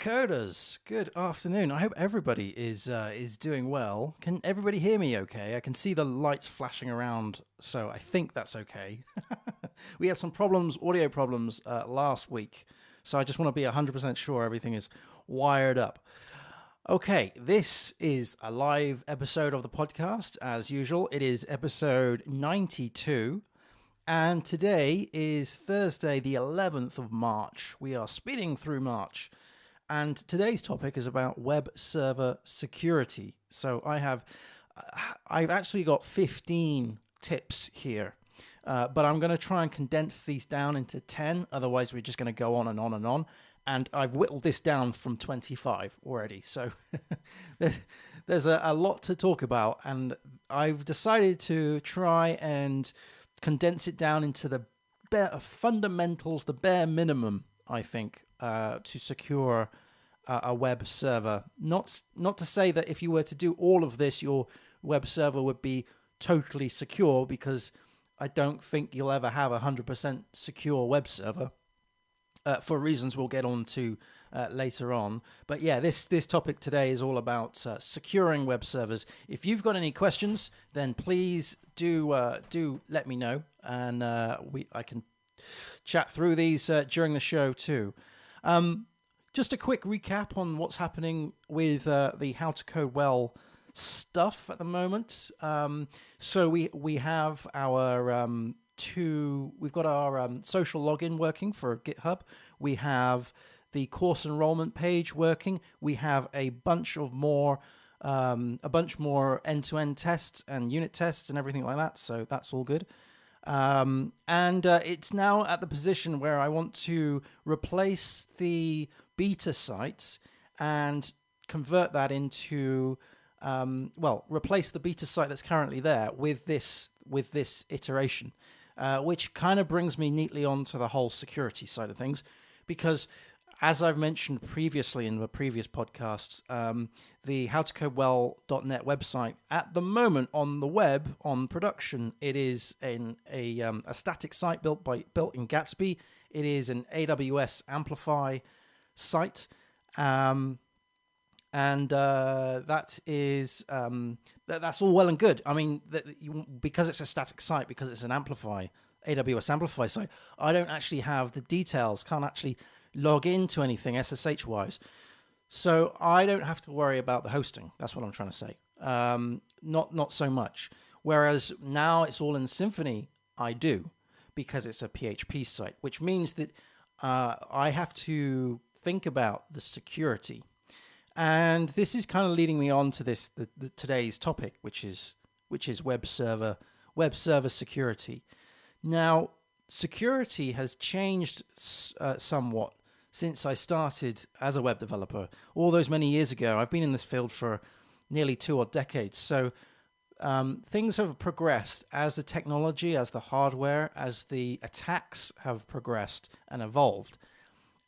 coders, good afternoon. I hope everybody is doing well. Can everybody hear me okay? I can see the lights flashing around, so I think that's okay. We had some problems, audio problems last week, so I just want to be 100% sure everything is wired up. Okay, this is a live episode of the podcast, as usual. It is episode 92. And today is Thursday, the 11th of March. We are speeding through March. And today's topic is about web server security. So I've actually got 15 tips here. But I'm going to try and condense these down into 10. Otherwise, we're just going to go on and on and on. And I've whittled this down from 25 already. So there's a lot to talk about. And I've decided to try and condense it down into the bare fundamentals, the bare minimum, I think, to secure a web server. Not to say that if you were to do all of this, your web server would be totally secure, because I don't think you'll ever have a 100% secure web server for reasons we'll get on to later on. But yeah, this topic today is all about securing web servers. If you've got any questions, then please do let me know, and I can chat through these during the show too. Just a quick recap on what's happening with the How to Code Well stuff at the moment. So we have our we've got our social login working for GitHub. We have the course enrollment page working. We have a bunch more end-to-end tests and unit tests and everything like that. So that's all good. And it's now at the position where I want to replace the beta sites and convert that into, replace the beta site that's currently there with this iteration, which kind of brings me neatly onto the whole security side of things, because as I've mentioned previously in the previous podcasts, the howtocodewell.net website at the moment on the web, on production, it is a static site built in Gatsby. It is an AWS Amplify site, and that is that's all well and good. I mean, because it's a static site, because it's an AWS Amplify site, I don't actually have the details. Can't actually log into anything SSH-wise. So I don't have to worry about the hosting. That's what I'm trying to say. Not so much. Whereas now it's all in Symfony, I do, because it's a PHP site, which means that I have to think about the security. And this is kind of leading me on to today's topic, which is web server security. Now, security has changed somewhat since I started as a web developer all those many years ago. I've been in this field for nearly 2 odd decades. So things have progressed as the technology, as the hardware, as the attacks have progressed and evolved.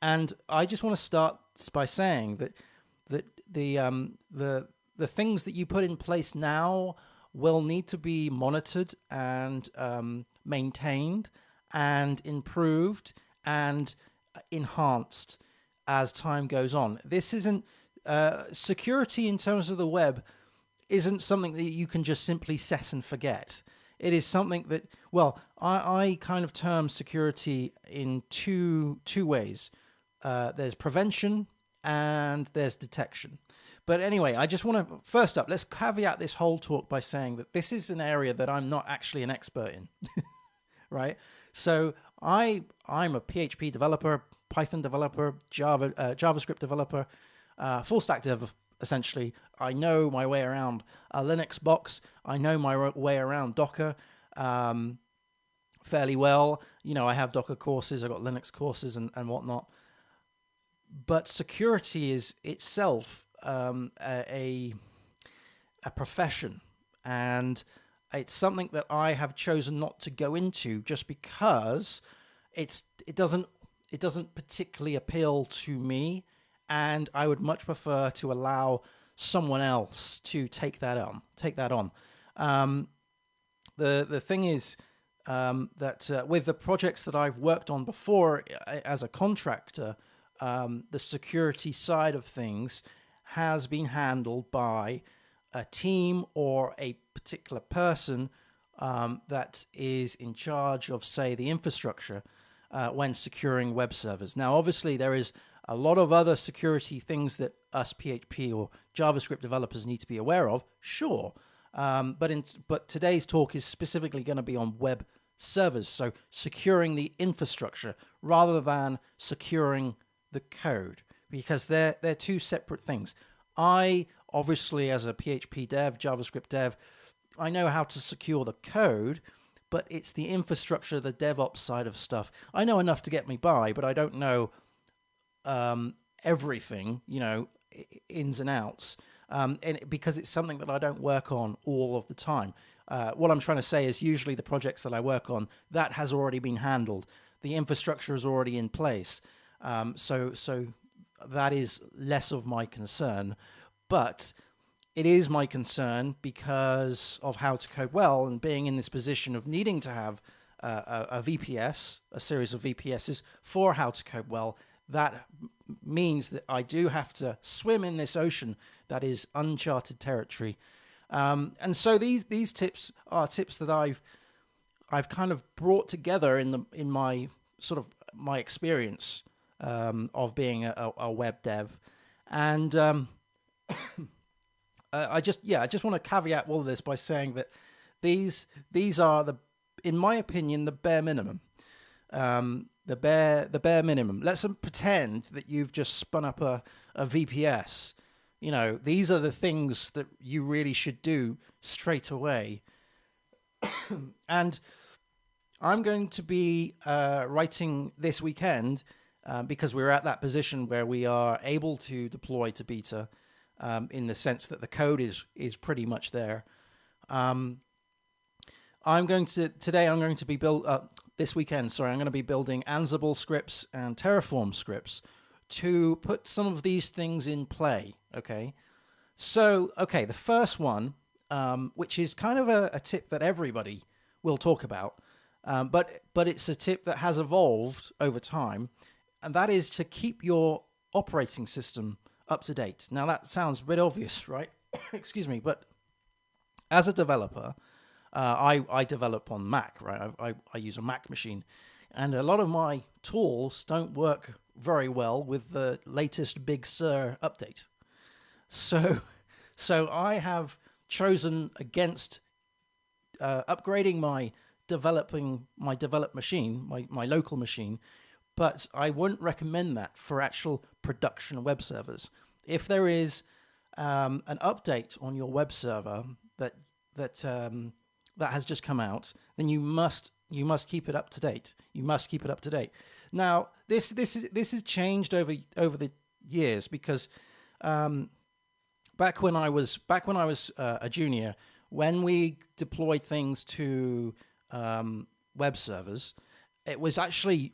And I just want to start by saying that the things that you put in place now will need to be monitored and maintained and improved and enhanced as time goes on. This isn't security in terms of the web isn't something that you can just simply set and forget. It is something that, I kind of term security in two ways. There's prevention and there's detection. But anyway, I just want to, first up, let's caveat this whole talk by saying that this is an area that I'm not actually an expert in, right? So I'm a PHP developer, Python developer, JavaScript developer, full stack dev, essentially. I know my way around a Linux box. I know my way around Docker fairly well. You know, I have Docker courses, I've got Linux courses and whatnot. But security is itself a profession, and it's something that I have chosen not to go into just because it doesn't particularly appeal to me, and I would much prefer to allow someone else to take that on. The thing is that with the projects that I've worked on before as a contractor, the security side of things has been handled by a team or a particular person that is in charge of, say, the infrastructure when securing web servers. Now, obviously, there is a lot of other security things that us PHP or JavaScript developers need to be aware of, sure. But today's talk is specifically going to be on web servers, so securing the infrastructure rather than securing the code, because they're two separate things. I, obviously, as a PHP dev, JavaScript dev, I know how to secure the code, but it's the infrastructure, the DevOps side of stuff. I know enough to get me by, but I don't know everything, ins and outs, and because it's something that I don't work on all of the time. What I'm trying to say is usually the projects that I work on, that has already been handled. The infrastructure is already in place. So that is less of my concern. But it is my concern because of how to code well and being in this position of needing to have a VPS, a series of VPSs for how to code well. That means that I do have to swim in this ocean that is uncharted territory. And so these tips are tips that I've kind of brought together in my sort of my experience of being a web dev, and I just want to caveat all of this by saying that these are in my opinion, the bare minimum. The bare minimum. Let's pretend that you've just spun up a VPS. These are the things that you really should do straight away. And I'm going to be writing this weekend because we're at that position where we are able to deploy to beta in the sense that the code is pretty much there. This weekend, I'm going to be building Ansible scripts and Terraform scripts to put some of these things in play, okay? So, the first one, which is kind of a tip that everybody will talk about, but it's a tip that has evolved over time, and that is to keep your operating system up to date. Now, that sounds a bit obvious, right? Excuse me, but as a developer, I develop on Mac, right? I use a Mac machine, and a lot of my tools don't work very well with the latest Big Sur update. So I chosen against upgrading my developed machine, my local machine, but I wouldn't recommend that for actual production web servers. If there is an update on your web server that has just come out, then you must keep it up to date. You must keep it up to date. Now, this has changed over the years because back when I was a junior, when we deployed things to web servers, it was actually,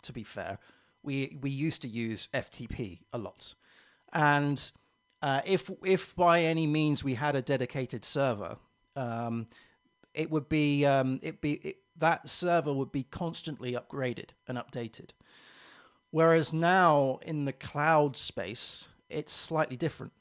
to be fair, we used to use FTP a lot, and if by any means we had a dedicated server, it would be that server would be constantly upgraded and updated. Whereas now in the cloud space, it's slightly different.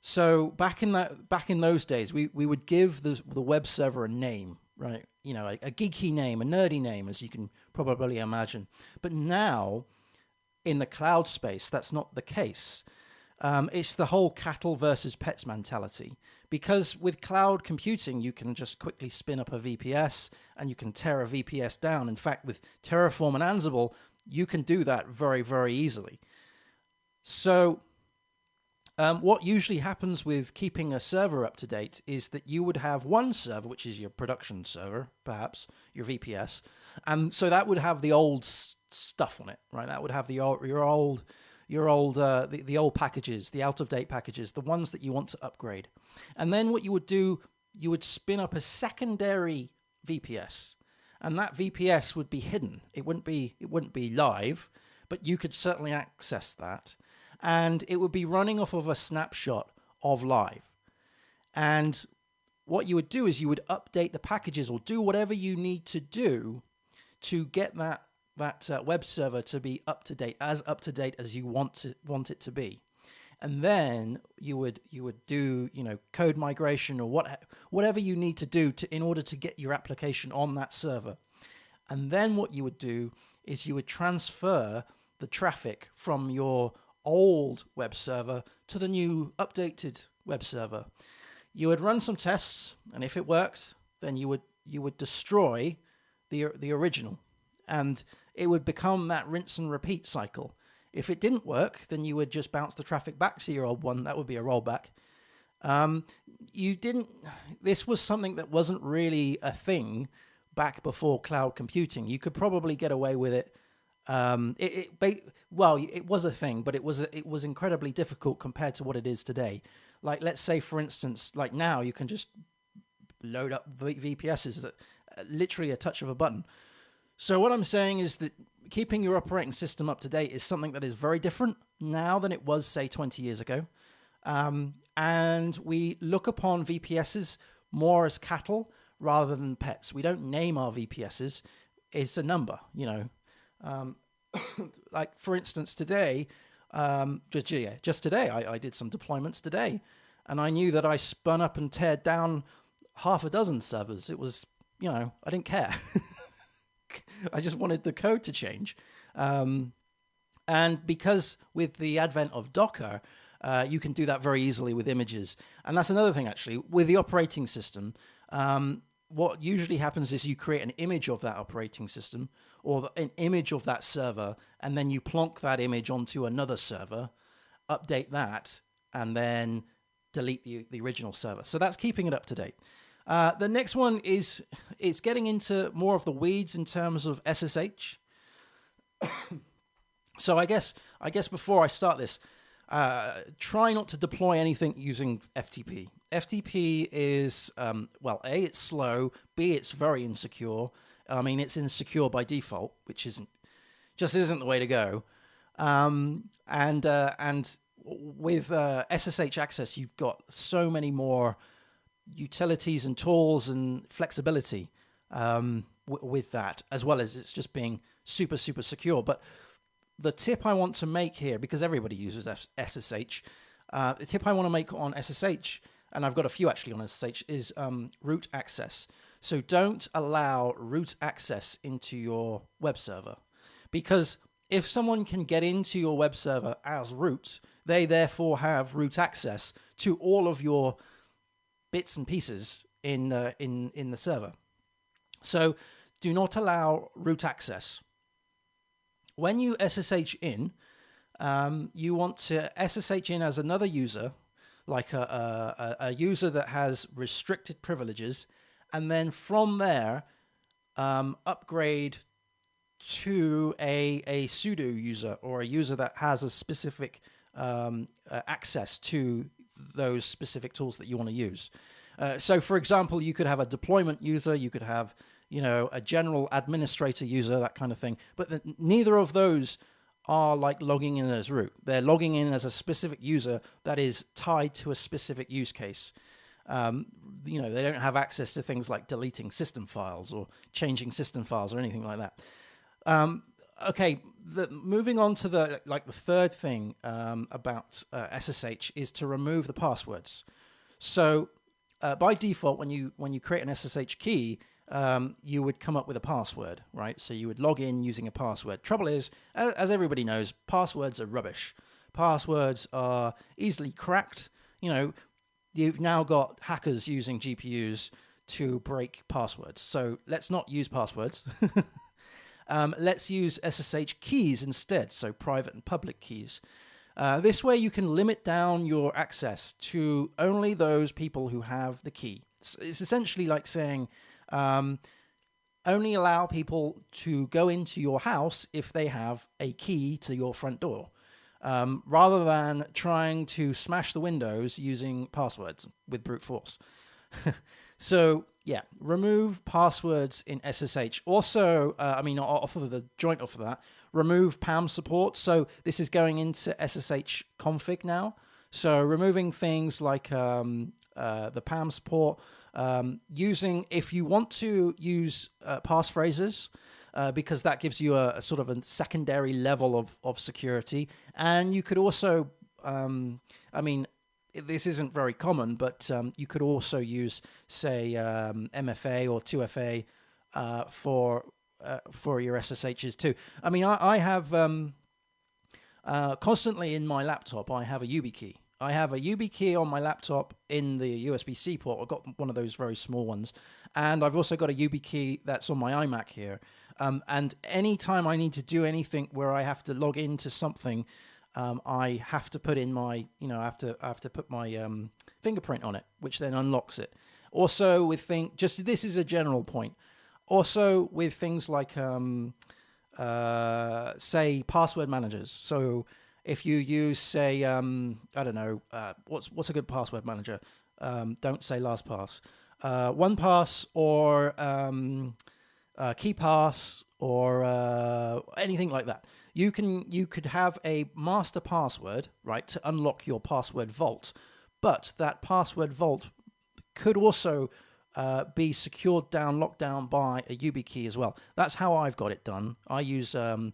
So back in those days, we would give the web server a name, right? A geeky name, a nerdy name, as you can probably imagine. But now, in the cloud space, that's not the case. It's the whole cattle versus pets mentality. Because with cloud computing, you can just quickly spin up a VPS and you can tear a VPS down. In fact, with Terraform and Ansible, you can do that very, very easily. So what usually happens with keeping a server up to date is that you would have one server, which is your production server, perhaps, your VPS. And so that would have the old stuff on it, right? That would have the old packages, the out-of-date packages, the ones that you want to upgrade. And then what you would do, you would spin up a secondary VPS, and that VPS would be hidden. It wouldn't be live, but you could certainly access that, and it would be running off of a snapshot of live. And what you would do is you would update the packages or do whatever you need to do to get that web server to be up to date as you want it to be. And then you would do, code migration or whatever you need to do in order to get your application on that server. And then what you would do is you would transfer the traffic from your old web server to the new updated web server. You would run some tests, and if it worked, then you would destroy the original, and it would become that rinse and repeat cycle. If it didn't work, then you would just bounce the traffic back to your old one. That would be a rollback. This was something that wasn't really a thing back before cloud computing. You could probably get away with it. It was a thing, but it was incredibly difficult compared to what it is today. Like, let's say, for instance, like now you can just load up VPSs at literally a touch of a button. So what I'm saying is that keeping your operating system up to date is something that is very different now than it was, say, 20 years ago. And we look upon VPSs more as cattle rather than pets. We don't name our VPSs. It's a number, like, for instance, today, just today, I did some deployments today, and I knew that I spun up and teared down half a dozen servers. It was, I didn't care. I just wanted the code to change. And because with the advent of Docker, you can do that very easily with images. And that's another thing, actually. With the operating system, what usually happens is you create an image of that operating system or an image of that server, and then you plonk that image onto another server, update that, and then delete the original server. So that's keeping it up to date. The next one is it's getting into more of the weeds in terms of SSH. So I guess before I start this, try not to deploy anything using FTP. FTP is, A, it's slow, B, it's very insecure. I mean, it's insecure by default, which isn't the way to go. And with SSH access, you've got so many more utilities and tools and flexibility with that, as well as it's just being super, super secure. But the tip I want to make here, because everybody uses SSH, the tip I want to make on SSH, and I've got a few actually on SSH, is root access. So don't allow root access into your web server, because if someone can get into your web server as root, they therefore have root access to all of your bits and pieces in the server. So do not allow root access. When you SSH in, you want to SSH in as another user, like a user that has restricted privileges, and then from there upgrade to a sudo user, or a user that has a specific access to those specific tools that you want to use. So for example, you could have a deployment user, you could have a general administrator user, that kind of thing, but neither of those are like logging in as root. They're logging in as a specific user that is tied to a specific use case. They don't have access to things like deleting system files or changing system files or anything like that. Okay, moving on to the third thing about SSH is to remove the passwords. So by default, when you create an SSH key, you would come up with a password, right? So you would log in using a password. Trouble is, as everybody knows, passwords are rubbish. Passwords are easily cracked. You've now got hackers using GPUs to break passwords. So let's not use passwords. Let's use SSH keys instead, so private and public keys. This way you can limit down your access to only those people who have the key. It's essentially like saying only allow people to go into your house if they have a key to your front door, rather than trying to smash the windows using passwords with brute force. So yeah, remove passwords in SSH. Also, offer the joint offer that, remove PAM support. So this is going into SSH config now. So removing things like the PAM support, if you want to use passphrases, because that gives you a sort of a secondary level of security. And you could also, I mean, this isn't very common, but you could also use, say, MFA or 2FA for your SSHs too. I mean, I have constantly in my laptop, I have a YubiKey. I have a YubiKey on my laptop in the USB-C port. I've got one of those very small ones. And I've also got a YubiKey that's on my iMac here. And anytime I need to do anything where I have to log into something, I have to put in my, I have to put my fingerprint on it, which then unlocks it. Also with this is a general point. Also with things like, say, password managers. So if you use, say, I don't know, what's a good password manager? Don't say LastPass. 1Pass or KeyPass or anything like that. You could have a master password, right, to unlock your password vault, but that password vault could also be secured down, locked down by a YubiKey as well. That's how I've got it done. I use a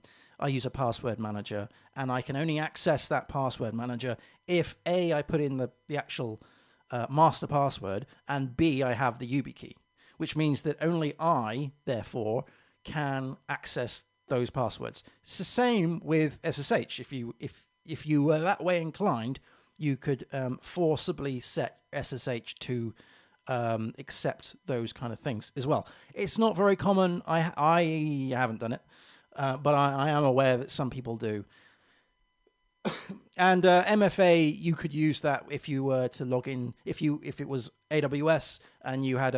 password manager, and I can only access that password manager if A, I put in the actual master password, and B, I have the YubiKey, which means that only I, therefore, can access those passwords. It's the same with SSH. If you were that way inclined, you could forcibly set SSH to accept those kind of things as well. It's not very common. I haven't done it, but I am aware that some people do. And MFA, you could use that if you were to log in. If it was AWS and you had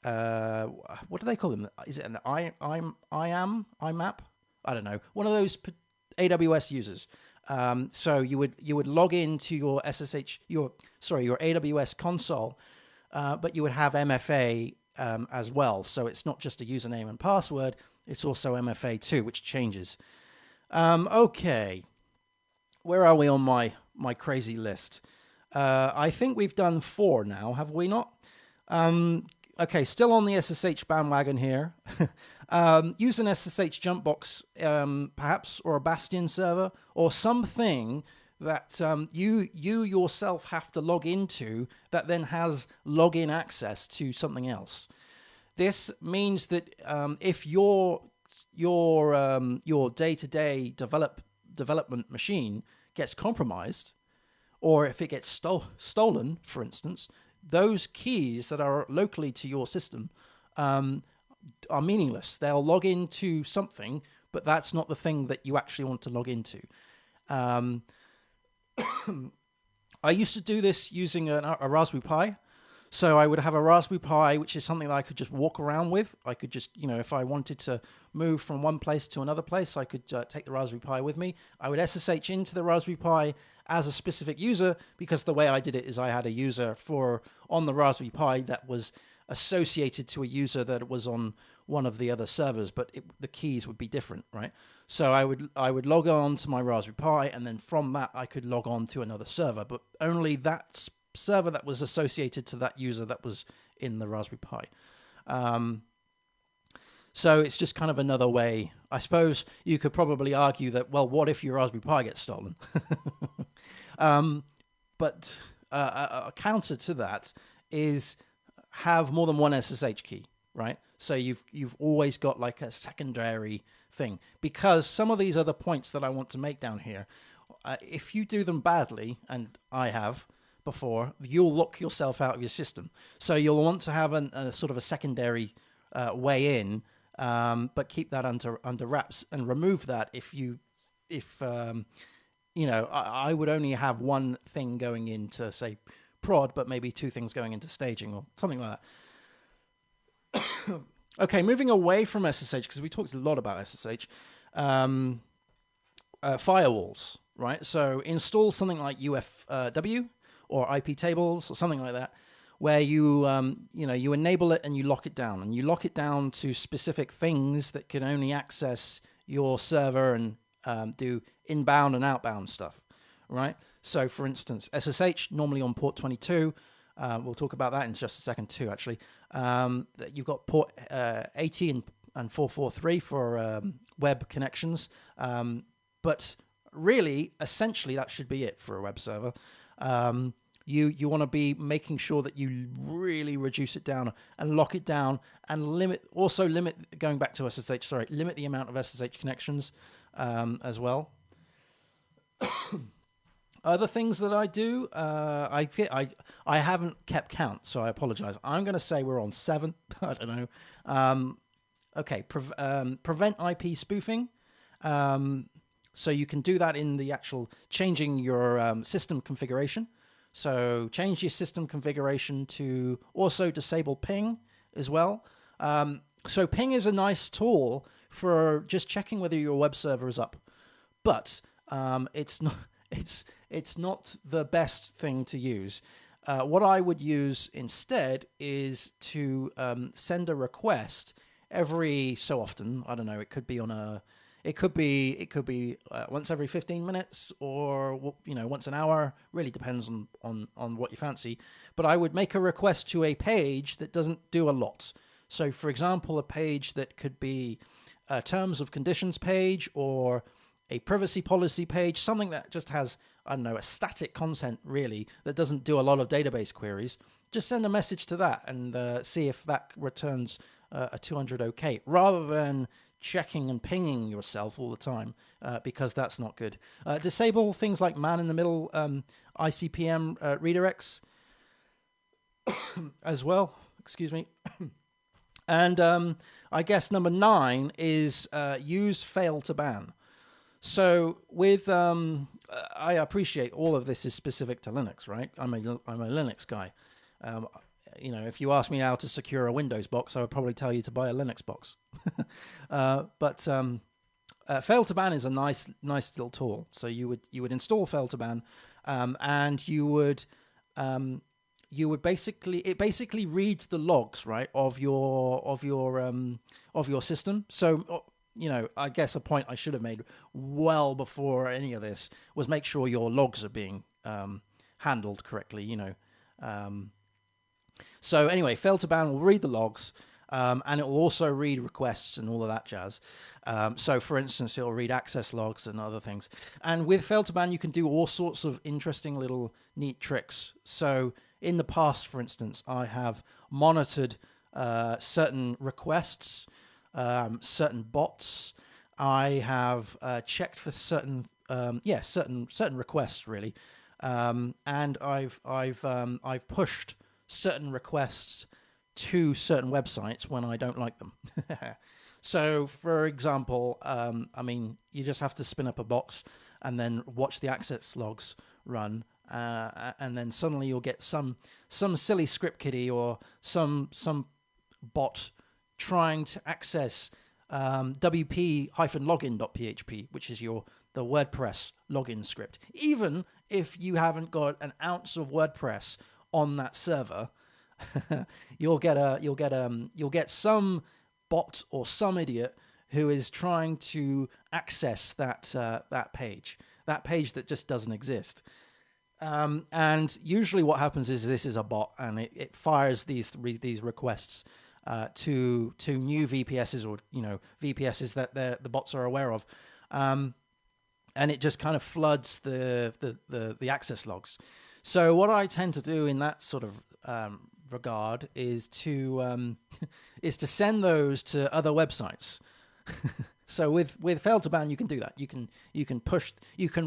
what do they call them? Is it an IMAP? I don't know. One of those AWS users. So you would log into your your AWS console, but you would have MFA as well. So it's not just a username and password; it's also MFA too, which changes. Okay, where are we on my crazy list? I think we've done 4 now, have we not? Okay, still on the SSH bandwagon here. Use an SSH jump box, perhaps, or a Bastion server, or something that you yourself have to log into that then has login access to something else. This means that if your day-to-day development machine gets compromised, or if it gets stolen, for instance, those keys that are locally to your system are meaningless. They'll log into something, but that's not the thing that you actually want to log into. I used to do this using a Raspberry Pi. So I would have a Raspberry Pi, which is something that I could just walk around with. I could just, if I wanted to move from one place to another place, I could take the Raspberry Pi with me. I would SSH into the Raspberry Pi as a specific user, because the way I did it is I had a user on the Raspberry Pi that was associated to a user that was on one of the other servers, but the keys would be different, right? So I would log on to my Raspberry Pi, and then from that I could log on to another server, but only that server that was associated to that user that was in the Raspberry Pi. So it's just kind of another way. I suppose you could probably argue that, well, what if your Raspberry Pi gets stolen? But a counter to that is have more than one SSH key, right? So you've always got like a secondary thing, because some of these other points that I want to make down here, if you do them badly, and I have before, you'll lock yourself out of your system. So you'll want to have a sort of a secondary way in, but keep that under wraps, and remove that if I would only have one thing going into, say, prod, but maybe 2 things going into staging or something like that. Okay, moving away from SSH, because we talked a lot about SSH, firewalls, right? So install something like UFW or IP tables or something like that, where you enable it and you lock it down, and you lock it down to specific things that can only access your server and do inbound and outbound stuff, right? So, for instance, SSH normally on port 22. We'll talk about that in just a second too, actually. You've got port 80 and 443 for web connections. But really, essentially, that should be it for a web server. You want to be making sure that you really reduce it down and lock it down, and limit going back to SSH. Sorry, limit the amount of SSH connections as well. Other things that I do, I haven't kept count, so I apologize. I'm going to say we're on 7. I don't know. Okay, prevent IP spoofing. So you can do that in the actual changing your system configuration. So change your system configuration to also disable ping as well. So ping is a nice tool for just checking whether your web server is up, but it's not the best thing to use. What I would use instead is to send a request every so often. I don't know. It could be once every 15 minutes, or once an hour. Really depends on what you fancy. But I would make a request to a page that doesn't do a lot. So, for example, a page that could be a terms of conditions page, or a privacy policy page, something that just has, I don't know, a static content really that doesn't do a lot of database queries. Just send a message to that and see if that returns a 200 OK, rather than checking and pinging yourself all the time, because that's not good. Disable things like man-in-the-middle ICPM redirects as well. Excuse me. And I guess number 9 is use fail to ban. So with I appreciate all of this is specific to Linux, right? I'm a Linux guy. If you ask me how to secure a Windows box, I would probably tell you to buy a Linux box. But fail to ban is a nice little tool. So you would install fail to ban, and you would basically reads the logs, right, of your system. So I guess a point I should have made well before any of this was make sure your logs are being handled correctly. So anyway, fail to ban will read the logs, and it will also read requests and all of that jazz. So for instance, it'll read access logs and other things. And with fail to ban, you can do all sorts of interesting little neat tricks. So in the past, for instance, I have monitored certain requests, certain bots. I have checked for certain requests really, and I've pushed certain requests to certain websites when I don't like them. So, for example, you just have to spin up a box and then watch the access logs run, and then suddenly you'll get some silly script kiddie or some bot trying to access wp-login.php, which is the WordPress login script. Even if you haven't got an ounce of WordPress on that server, you'll get some bot or some idiot who is trying to access that page that just doesn't exist. And usually what happens is this is a bot, and it fires these requests to new VPSs, or VPSs that the bots are aware of, and it just kind of floods the access logs. So what I tend to do in that sort of regard is to send those to other websites. So with fail to ban, you can do that. You can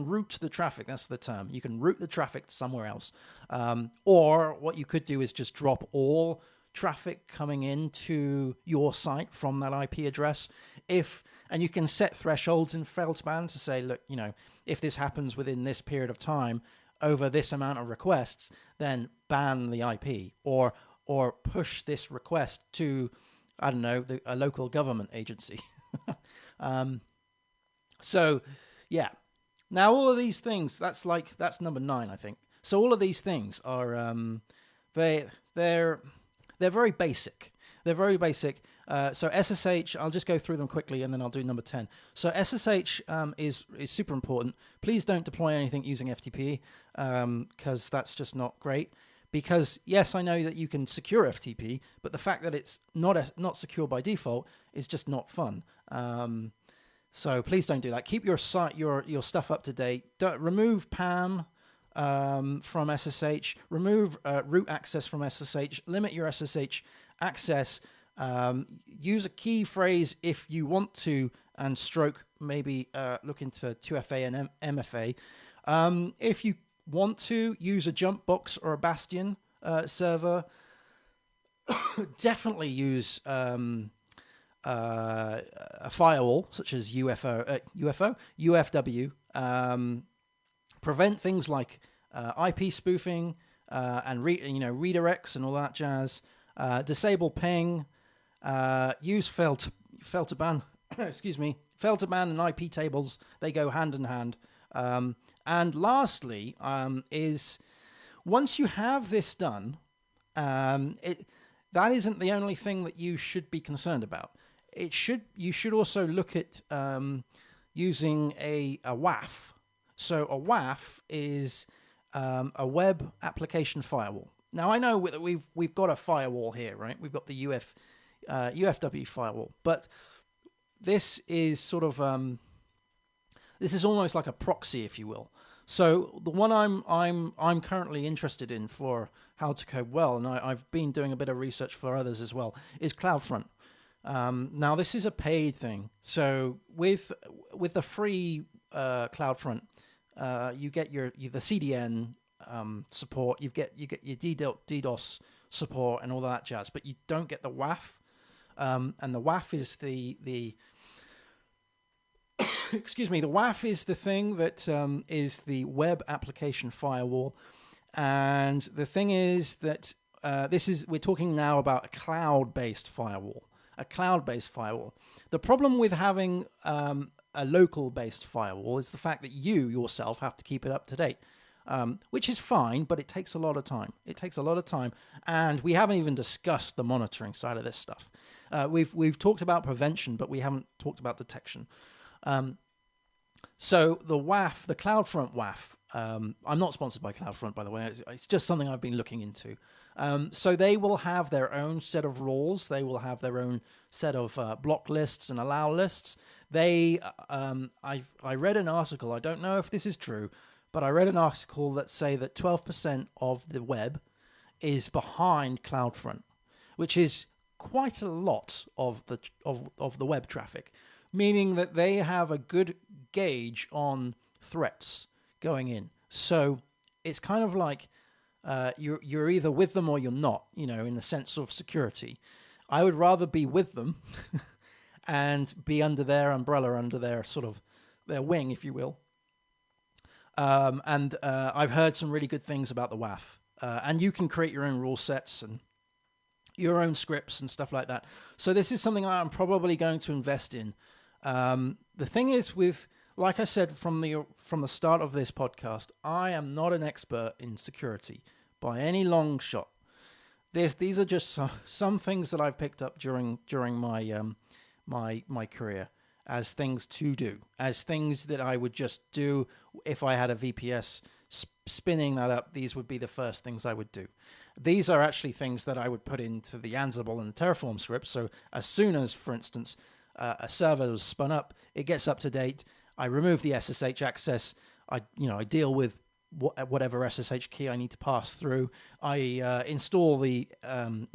route the traffic. That's the term. You can route the traffic somewhere else. Or what you could do is just drop all traffic coming into your site from that IP address. And you can set thresholds in fail to ban to say, look, if this happens within this period of time, over this amount of requests, then ban the IP, or push this request to, I don't know, a local government agency. So yeah. Now all of these things, that's number 9, I think. So all of these things are they're very basic. They're very basic. So SSH, I'll just go through them quickly and then I'll do number 10. So SSH is super important. Please don't deploy anything using FTP, because that's just not great. because yes, I know that you can secure FTP, but the fact that it's not secure by default is just not fun. So please don't do that. Keep your stuff up to date. Don't remove PAM from SSH. Remove root access from SSH. Limit your SSH access. Use a key phrase if you want to, and stroke maybe look into 2FA and MFA. If you want to use a jump box or a Bastion server, definitely use a firewall such as UFW. Prevent things like IP spoofing and redirects and all that jazz. Disable ping. Use fail to ban. Excuse me. Fail to ban and IP tables. They go hand in hand. And lastly, is once you have this done, that isn't the only thing that you should be concerned about. You should also look at using a WAF. So a WAF is a web application firewall. Now I know that we've got a firewall here, right? We've got the UFW firewall, but this is sort of this is almost like a proxy, if you will. So the one I'm currently interested in for how to code well, and I've been doing a bit of research for others as well, is CloudFront. Now this is a paid thing. So with the free CloudFront, you get the CDN support, you get your DDoS support and all that jazz, but you don't get the WAF. And the WAF is the excuse me, the WAF is the thing that is the web application firewall. And the thing is that we're talking now about a cloud-based firewall. A cloud-based firewall. The problem with having a local-based firewall is the fact that you yourself have to keep it up to date, which is fine, but it takes a lot of time. It takes a lot of time, and we haven't even discussed the monitoring side of this stuff. We've talked about prevention, but we haven't talked about detection. So the WAF, the CloudFront WAF, I'm not sponsored by CloudFront, by the way. It's just something I've been looking into. So they will have their own set of rules. They will have their own set of block lists and allow lists. I read an article. I don't know if this is true, but I read an article that say that 12% of the web is behind CloudFront, which is quite a lot of the web traffic, meaning that they have a good gauge on threats going in. So it's kind of like you're either with them or you're not, in the sense of security. I would rather be with them and be under their umbrella, under their sort of their wing, if you will. And I've heard some really good things about the WAF. And you can create your own rule sets and your own scripts and stuff like that. So this is something I'm probably going to invest in. The thing is like I said from the start of this podcast, I am not an expert in security by any long shot. These are just some things that I've picked up during my my career as things to do, as things that I would just do if I had a VPS spinning that up. These would be the first things I would do. These are actually things that I would put into the Ansible and the Terraform scripts. So as soon as, for instance, a server was spun up, it gets up to date. I remove the SSH access. I deal with whatever SSH key I need to pass through. I install the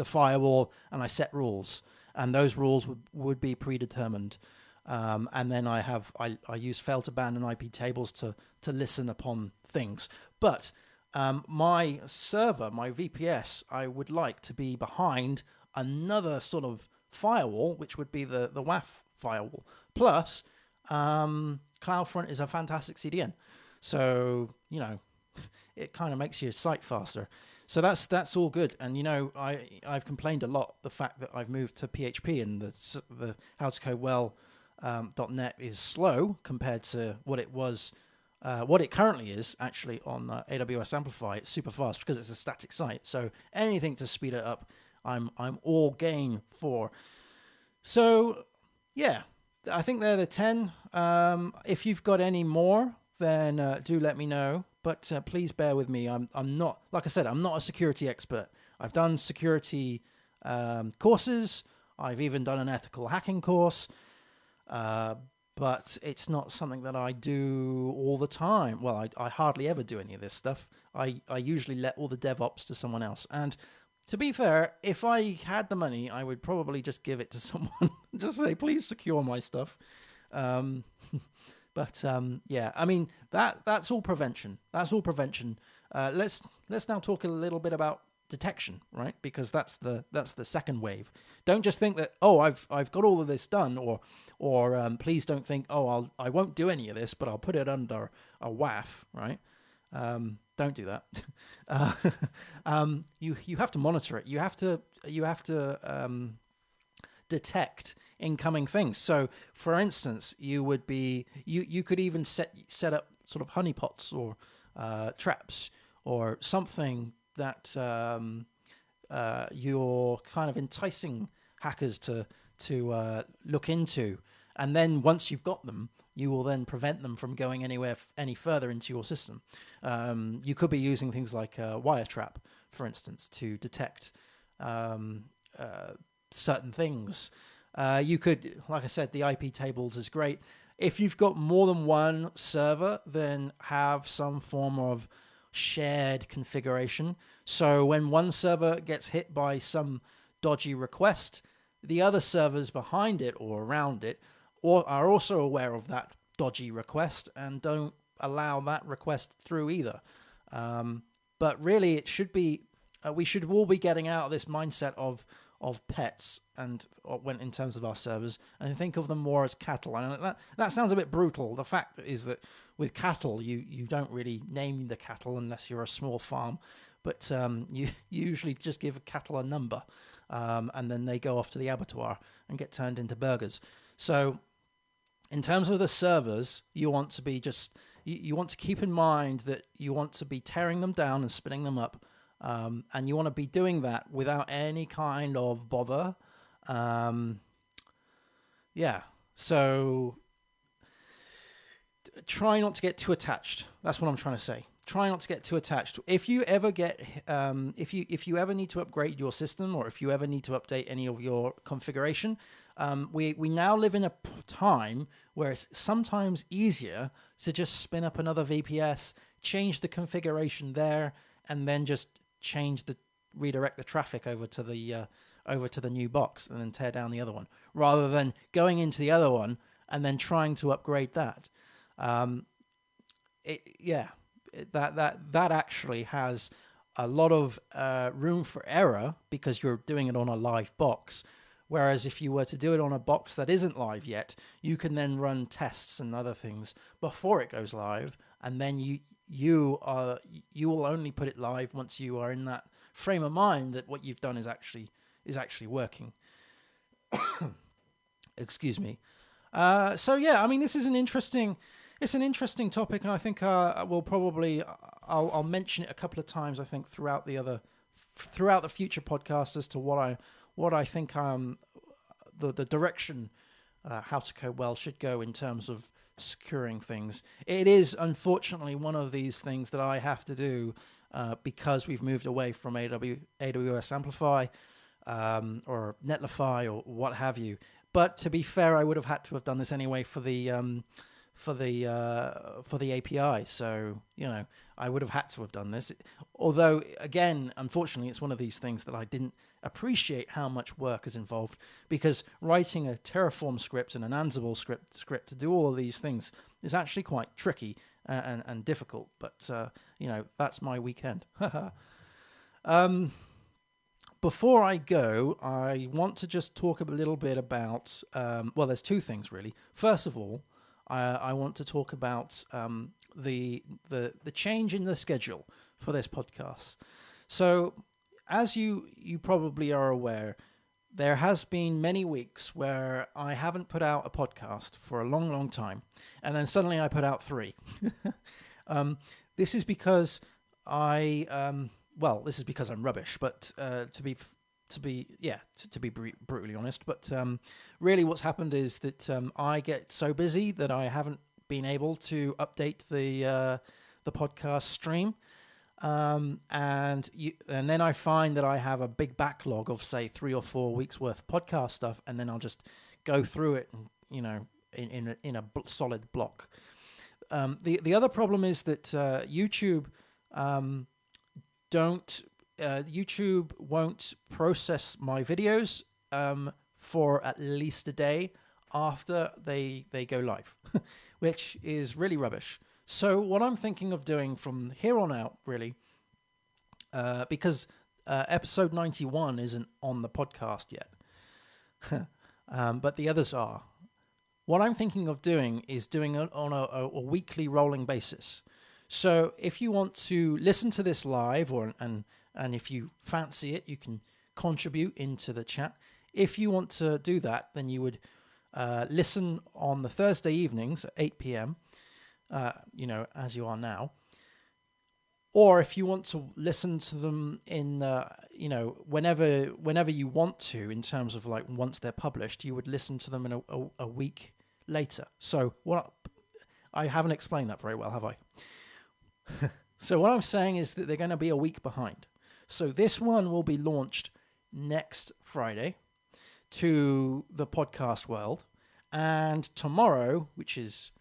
firewall and I set rules, and those rules would be predetermined. And then I use fail to ban and IP tables to listen upon things. But my server, my VPS, I would like to be behind another sort of firewall, which would be the WAF firewall. Plus, CloudFront is a fantastic CDN. So, it kind of makes your site faster. So that's all good. And, I've complained a lot the fact that I've moved to PHP and the how to code well .NET is slow compared to what it was, what it currently is actually on AWS Amplify. It's super fast because it's a static site. So anything to speed it up, I'm all game for. So yeah, I think they're the 10. If you've got any more, then do let me know. but please bear with me. I'm not, like I said, I'm not a security expert. I've done security courses. I've even done an ethical hacking course, but it's not something that I do all the time. Well, I hardly ever do any of this stuff. I usually let all the DevOps to someone else. And to be fair, if I had the money, I would probably just give it to someone. Just say, please secure my stuff. But yeah, I mean, that's all prevention. That's all prevention. Let's now talk a little bit about detection, right? Because that's the second wave. Don't just think that, oh, I've got all of this done, or please don't think, oh, I won't do any of this, but I'll put it under a WAF, right? Don't do that. You have to monitor it. You have to detect incoming things. So, for instance, you could even set up sort of honeypots or traps or something that you're kind of enticing hackers to look into, and then once you've got them, you will then prevent them from going any further into your system. You could be using things like Wiretrap, for instance, to detect certain things. You could, like I said, the IP tables is great. If you've got more than one server, then have some form of shared configuration. So when one server gets hit by some dodgy request, the other servers behind it or around it are also aware of that dodgy request and don't allow that request through either. But really, it should be we should all be getting out of this mindset of pets and when in terms of our servers, and think of them more as cattle. And that sounds a bit brutal. The fact is that with cattle, you don't really name the cattle unless you're a small farm, but you usually just give a cattle a number, and then they go off to the abattoir and get turned into burgers. So in terms of the servers, you want to be you want to keep in mind that you want to be tearing them down and spinning them up. And you want to be doing that without any kind of bother. Yeah, so try not to get too attached. That's what I'm trying to say. Try not to get too attached. If you ever get, if you ever need to upgrade your system, or if you ever need to update any of your configuration, we now live in a time where it's sometimes easier to just spin up another VPS, change the configuration there, and then just redirect the traffic over to the new box and then tear down the other one, rather than going into the other one and then trying to upgrade that. That actually has a lot of room for error because you're doing it on a live box. Whereas if you were to do it on a box that isn't live yet, you can then run tests and other things before it goes live, and then you will only put it live once you are in that frame of mind that what you've done is actually working. Excuse me. So yeah, I mean, this is an interesting topic, and I think I'll mention it a couple of times. I think throughout the future podcasts as to what I think the direction How to Code Well should go in terms of securing things. It is unfortunately one of these things that I have to do because we've moved away from AWS Amplify or Netlify or what have you. But to be fair, I would have had to have done this anyway for the API. So I would have had to have done this. Although again, unfortunately, it's one of these things that I didn't appreciate how much work is involved, because writing a Terraform script and an Ansible script to do all of these things is actually quite tricky and difficult. But that's my weekend. Before I go, I want to just talk a little bit about there's two things really. First of all, I want to talk about the change in the schedule for this podcast. So, as you probably are aware, there has been many weeks where I haven't put out a podcast for a long, long time, and then suddenly I put out 3. This is because this is because I'm rubbish. But to be brutally honest, but really what's happened is that I get so busy that I haven't been able to update the the podcast stream. And then I find that I have a big backlog of, say, 3 or 4 weeks worth of podcast stuff, and then I'll just go through it, and, in a solid block. The other problem is that YouTube YouTube won't process my videos for at least a day after they go live, which is really rubbish. So what I'm thinking of doing from here on out, really, because episode 91 isn't on the podcast yet, but the others are. What I'm thinking of doing is doing it on a weekly rolling basis. So if you want to listen to this live, and if you fancy it, you can contribute into the chat. If you want to do that, then you would listen on the Thursday evenings at 8 p.m., as you are now. Or if you want to listen to them in, whenever you want to, in terms of like once they're published, you would listen to them in a week later. So I haven't explained that very well, have I? So what I'm saying is that they're going to be a week behind. So this one will be launched next Friday to the podcast world, and tomorrow, which is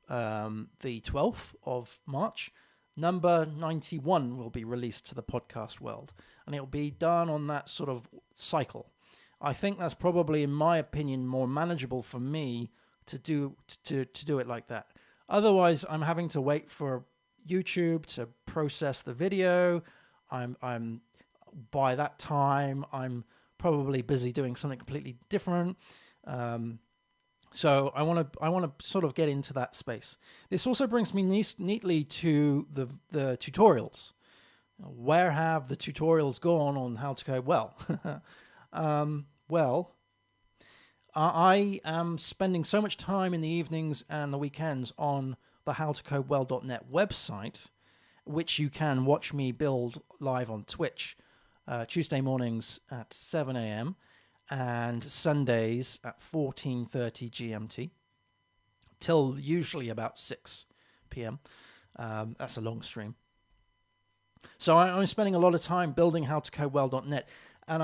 the 12th of March, number 91 will be released to the podcast world, and it'll be done on that sort of cycle. I think that's probably, in my opinion, more manageable for me to do it like that. Otherwise, I'm having to wait for YouTube to process the video. I'm by that time I'm probably busy doing something completely different. So I want to sort of get into that space. This also brings me neatly to the tutorials. Where have the tutorials gone on how to code well? I am spending so much time in the evenings and the weekends on the howtocodewell.net website, which you can watch me build live on Twitch Tuesday mornings at 7 a.m. and Sundays at 14:30 GMT till usually about 6 p.m. That's a long stream. So I'm spending a lot of time building howtocodewell.net, and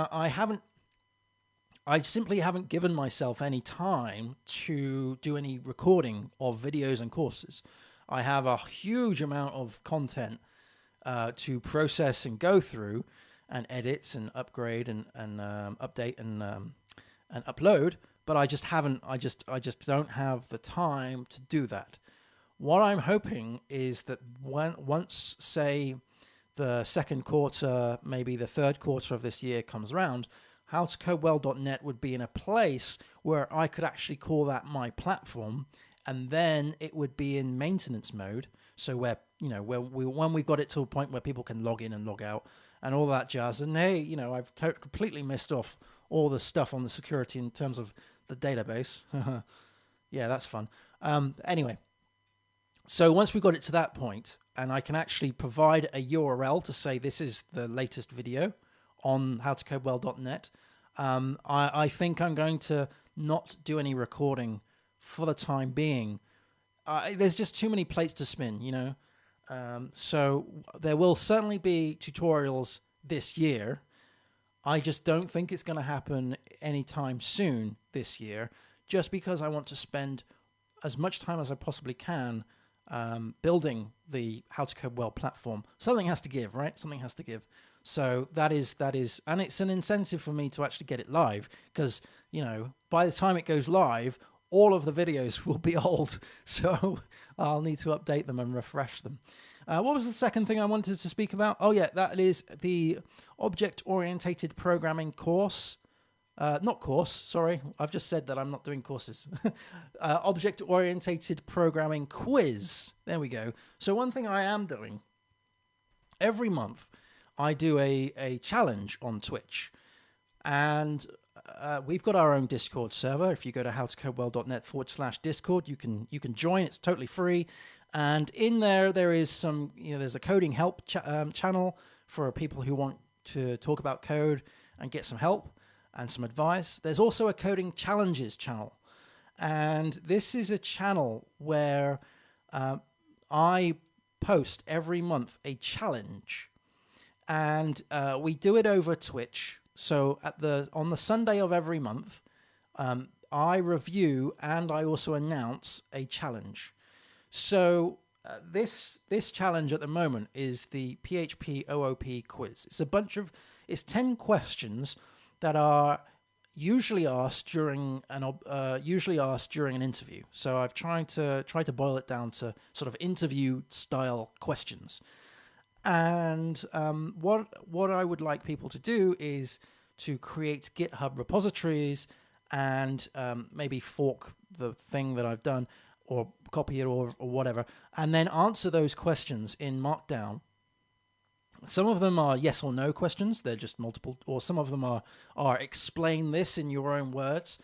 I simply haven't given myself any time to do any recording of videos and courses. I have a huge amount of content to process and go through, and edit and upgrade and update and upload, but I just don't have the time to do that. What I'm hoping is that once, say, the second quarter, maybe the third quarter of this year comes around, howtocodewell.net would be in a place where I could actually call that my platform, and then it would be in maintenance mode. So when we got it to a point where people can log in and log out and all that jazz. And hey, I've completely missed off all the stuff on the security in terms of the database. Yeah, that's fun. Anyway, so once we got it to that point, and I can actually provide a URL to say this is the latest video on howtocodewell.net, I think I'm going to not do any recording for the time being. There's just too many plates to spin, so there will certainly be tutorials this year. I just don't think it's going to happen anytime soon this year, just because I want to spend as much time as I possibly can building the How to Code Well platform. Something has to give, right? Something has to give. So that is, and it's an incentive for me to actually get it live, because, by the time it goes live, all of the videos will be old, so I'll need to update them and refresh them. What was the second thing I wanted to speak about? Oh yeah, that is the object-oriented programming course. Not course, sorry. I've just said that I'm not doing courses. Object-oriented programming quiz. There we go. So one thing I am doing, every month, I do a challenge on Twitch. And we've got our own Discord server. If you go to howtocodewell.net/Discord, you can join. It's totally free. And in there is some, there's a coding help channel for people who want to talk about code and get some help and some advice. There's also a coding challenges channel. And this is a channel where I post every month a challenge, and we do it over Twitch. So on the Sunday of every month, I review and I also announce a challenge. So this challenge at the moment is the PHP OOP quiz. It's 10 questions that are usually asked during an interview. So I've tried to boil it down to sort of interview style questions. And what I would like people to do is to create GitHub repositories and maybe fork the thing that I've done or copy it or whatever, and then answer those questions in Markdown. Some of them are yes or no questions. They're just multiple, or some of them are explain this in your own words.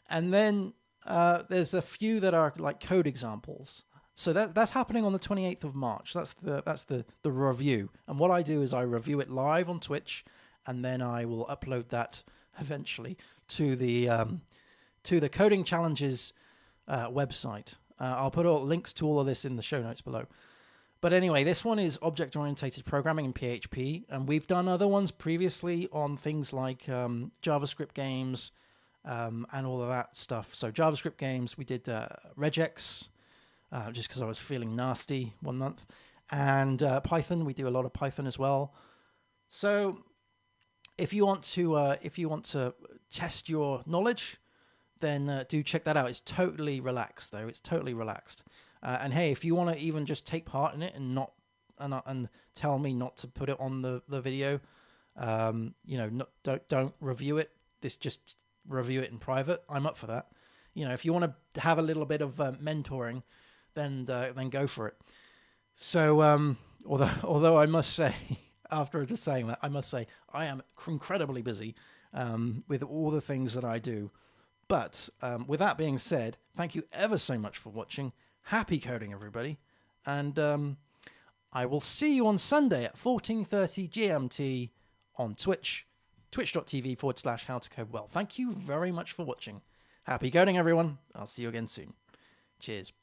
And then there's a few that are like code examples. So that's happening on the 28th of March. That's the review. And what I do is I review it live on Twitch, and then I will upload that eventually to the Coding Challenges website. I'll put all links to all of this in the show notes below. But anyway, this one is object-oriented programming in PHP, and we've done other ones previously on things like JavaScript games and all of that stuff. So JavaScript games, we did regex, just because I was feeling nasty one month, and Python, we do a lot of Python as well. So if you want to test your knowledge, then do check that out. It's totally relaxed, though. It's totally relaxed. And hey, if you want to even just take part in it and tell me not to put it on the video, don't review it. Just review it in private. I'm up for that. If you want to have a little bit of mentoring, then go for it. So although I must say, after just saying that, I must say I am incredibly busy with all the things that I do. But with that being said, thank you ever so much for watching. Happy coding, everybody. And I will see you on Sunday at 14:30 GMT on Twitch, twitch.tv/howtocodewell. Thank you very much for watching. Happy coding, everyone. I'll see you again soon. Cheers.